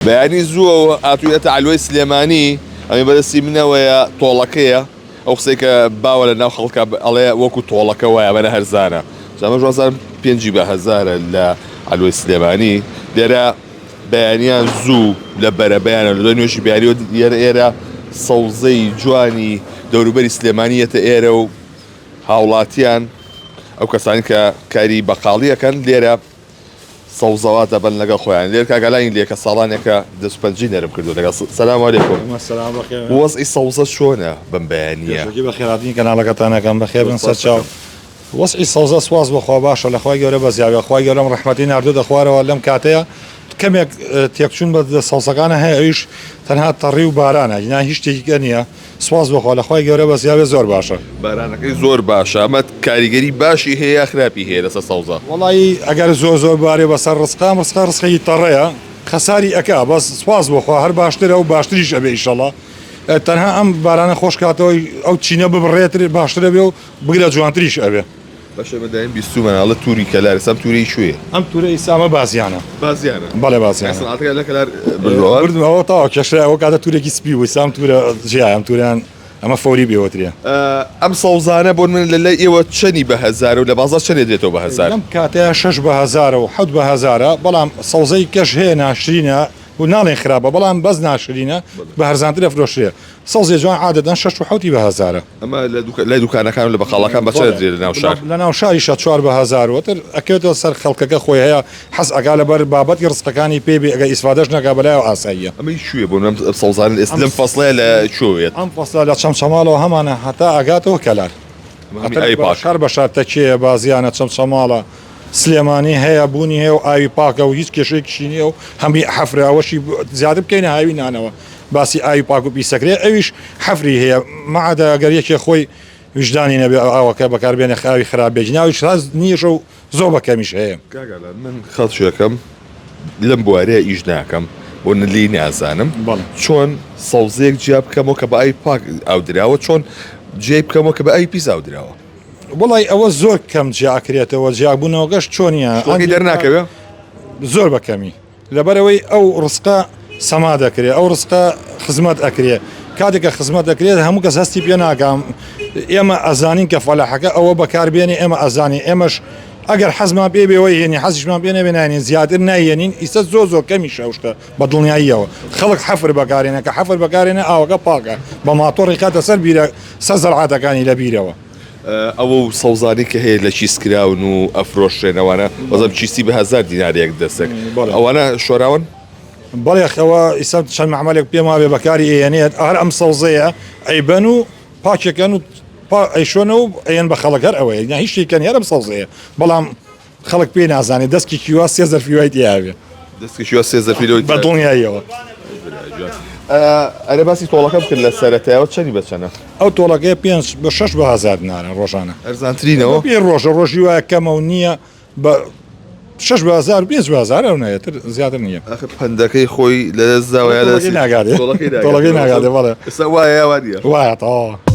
بەیانی زووە ئاتوویەتە علوەی سلێمانی ئەمێ بەدەستی منەوەیە تۆڵەکەیە ئەو قسەی کە باوە لە ناو خەڵکە ئەڵێ وەکو تۆڵەکە وایە بەنە هەرزانە ئەمە 5,000 بە هەزارە لە علوەی سلێمانی لێرە بەیانیان زوو لە بەرەبەیانە لە دوای نوێژی بیاریەوە ئێرە سەوزەی جوانی دەوروبەری سلێمانیەتە ئێرە و هاوڵاتیان ئەو کەسانی کە کاری بەقاڵیەکەن لێرە سەوزەوات دەبن لەگەڵ خۆیان لێر کاگەلاین لێکە ساڵانێکە دەستپەنجی نەرم کردو لەگەڵ سەلام عەلەیکوم وەزعی سەوزە چۆنە بەم بەیانیە بەخێراتنی کەناڵەکەتانەکەم بەخێر بن سەر چاو وەزعی سەوزە سواز بەخوا باشە لە خوای گەورە بەزیاوی خوای گەورەم ڕەحمەتی ناردوو دەخوارەوە لەم کاتەیە کەمێک تێکچوون بە سەوزەکانە هەیە ئەویش تەنها تەڕی و بارانە نا هیچ شتێکیکە نییە سواز بەخوا لە خوای گەورە بەزیاوی زۆر باشە بارانەکەی زۆر باشە ئەمە کاریگەری باشی هەیە خراپی هەیە لەسەر سەوزە وەڵی ئەگەر زۆر بارێ بەسەر ڕسقەی تەڕەیە خەساری ئەکا بەس سواز بەخوا هەر باشترە و باشتریش ئەبێ ئیشەڵڵا تەنها ئەم بارانە خۆش کاتەوەی ئەو چینە ببڕێتر باشترە بێ و بگرە جوانتریش ئەبێ بەشە بەدایم بیستومەناڵە تووری کەلار ئەم تووری شوێ ئەم تورە ئیسامە بازیانە بەڵێ بازیانە لە کەلار بردنەوە تاوا کێشرایەوە کاتە تورێکی سپی و سام تورە ژیایم توران ئەمە فۆری بێوەترە ئەم سەوزانە بۆن من لە ئێوە چەنی بە هەزار و لە بازار چەندێ دێتەوە بە هەزار لەم کاتەیە 6 بە هەزارە و 7 بە هەزارە بەڵام سەوزەی کەش هەیە ناشرینە و ناڵێن خراپە بەڵام بەس ناشرینە بە هەرزانترە فرۆشرێ سەوزێ جوان عادەتەن 6 و 7 بە هەزارە ئەمە لای دوکانەکان و لە بەقاڵەکان بەچێت درێت لە ناو شار لە ناو شاریشە 4 بە هەزار وتر ئەکەوێتەوە سەر خەڵکەکە خۆی هەیە حەز ئەگا لەبەر بابەتی ڕستەکانی پێبێ ئەگە ئیسفادەش نەکا بەلایەوە ئاساییە ئەمەی شوێ بۆ ئەم سەوزان لەم فەسڵەیە لە شوێت ئەم فەسڵە لە چەمچەماڵەوە هەمانە هەتا ئەگاتەوە کەلار شار بە شارتەکێە بازیانە چەمچەماڵە سلێمانی هەیە بوونی هەیە و ئاوی پاکە و هیچ کێشەیەکیشی نییە و هەمی حەفراوەشی زیاتر بکەینە هاوی نانەوە باسی ئاوی پاک و پیسەکرێ ئەویش حەفری هەیە مەعادە ئەگەر یەکێ خۆی وجدانی نەبێ ئەوەکە بەکاربێنە خاوی خراپێکی ناویش هەز نییەش و زۆر بەکەمیش هەیە من خەڵکێکم لەم بوارەیە ئیش ناکەم بۆ نلی نازانم چۆن سەوزەیەک جیا بکەمەوە کە بە ئاوی پاک ئاودراوە چۆن جێ بکەمەوە کە بە ئاوی پیس ئاودراوە وڵی ئەوە زۆر کەم جیاکرێتەوە جیابوونەوەگەش چۆنیە دەرناکەوێ زۆر بەکەمی لەبەرەوەی ئەو ڕستقا سەما دەکرێت ئەو ڕستقا خزمەت ئەکرێت کاتێکە خزمەت دەکرێت هەموو کەس هەستی پێ ناکەم ئێمە ئەزانین کە فەلاحەکە ئەوە بەکاربێنی ئێمە ئەزانی ئێمەش ئەگەر حەزمان پێ بێەوەی هێنی حەزیشمان پێ نەبێنین زیاتر نایێنین ئیستا زۆر کەمی شەوشتە بە دڵنیاییەوە خەڵک حەفر بەکارێنە کە حەفر بەکارێنە ئاوەکە پاکە بە ماتۆڕی خاتە سەر بیرە سە زەرعاتەکانی لە بیرەوە ئەوە سەوزانی کە هەیە لە چیسکراون و ئەفرۆشێنەوەە وەزم چیستی بە 1000 دینارێک دەستێک ئەوانە شۆراون بەڵێخەوە ئیسا چەند معمەلێک پێما بێ بەکاری ئێنێت هەر ئەم سەوزەیە ئەیبەن و پاکێکەن و ئەیشۆنە و ئەیەن بە خەڵەکەر ئەوەیە یا هیچ شتێکەن هەرم سەوزەیە بەڵام خەڵک پێ نازانێت دەستکی کیوا 3 فیوای دیاوێ دەستکی 3 بە دڵنیاییەوە ئەرە باسی تۆڵەکە بکرد لە سەرەتایەوە چەندی بەچەنە ئەو تۆڵەکەی 5 بە 6 بە هەزار دینارن ڕۆژانە ئەرزانترینەوە پێ ڕۆژی وایە کەمە و نییە بە 6 بە 1000 5 بە 1000 ئەو نایەتر زیاتر نییە پندەکەی خۆی لە دەستداوایە ناگاتێ تۆڵەکەی ناگاتێ بەڵێ ئێستا وایە وایە وایە تەواوە